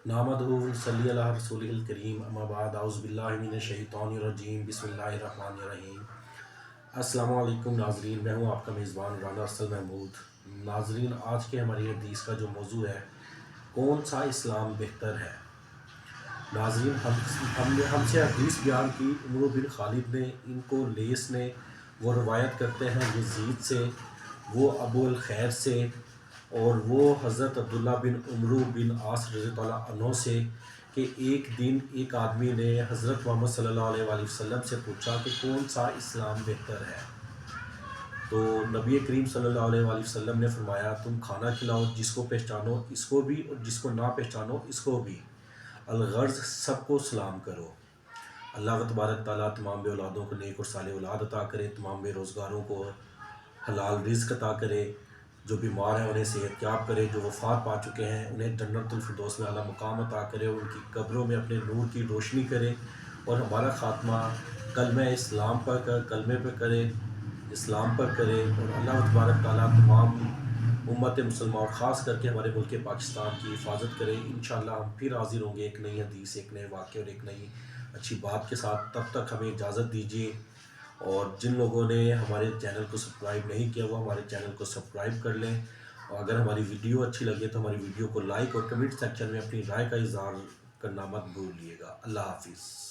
نحمدہ ونصلی علی رسولہ الکریم اما بعد اعوذ باللہ من الشیطان الرجیم بسم اللہ الرحمن الرحیم۔ السلام علیکم ناظرین، میں ہوں آپ کا میزبان رانا ارسل محمود۔ ناظرین، آج کے ہماری حدیث کا جو موضوع ہے، کون سا اسلام بہتر ہے۔ ناظرین، ہم سے حدیث بیان کی عمرو بن خالد نے، ان کو لیث نے، وہ روایت کرتے ہیں یزید سے، وہ ابو الخیر سے، اور وہ حضرت عبداللہ بن عمرو بن عاص رضی اللہ عنہ سے، کہ ایک دن ایک آدمی نے حضرت محمد صلی اللہ علیہ وآلہ وسلم سے پوچھا کہ کون سا اسلام بہتر ہے۔ تو نبی کریم صلی اللہ علیہ وآلہ وسلم نے فرمایا، تم کھانا کھلاؤ، جس کو پہچانو اس کو بھی اور جس کو نہ پہچانو اس کو بھی، الغرض سب کو سلام کرو۔ اللہ تبارک تعالیٰ تمام بے اولادوں کو نیک اور صالح اولاد عطا کرے، تمام بے روزگاروں کو حلال رزق عطا کرے، جو بیمار ہیں انہیں صحت یاب کرے، جو وفات پا چکے ہیں انہیں جنت الفردوس میں اعلیٰ مقام عطا کرے، اور ان کی قبروں میں اپنے نور کی روشنی کرے، اور ہمارا خاتمہ کلمہ اسلام پر کلمے پر کرے، اسلام پر کرے، اور اللہ تبارک تعالیٰ تمام امت مسلمہ اور خاص کر کے ہمارے ملک پاکستان کی حفاظت کرے۔ انشاءاللہ ہم پھر حاضر ہوں گے ایک نئی حدیث، ایک نئے واقعے اور ایک نئی اچھی بات کے ساتھ۔ تب تک ہمیں اجازت دیجیے، اور جن لوگوں نے ہمارے چینل کو سبسکرائب نہیں کیا وہ ہمارے چینل کو سبسکرائب کر لیں، اور اگر ہماری ویڈیو اچھی لگے تو ہماری ویڈیو کو لائک اور کمنٹ سیکشن میں اپنی رائے کا اظہار کرنا مت بھولیے گا۔ اللہ حافظ۔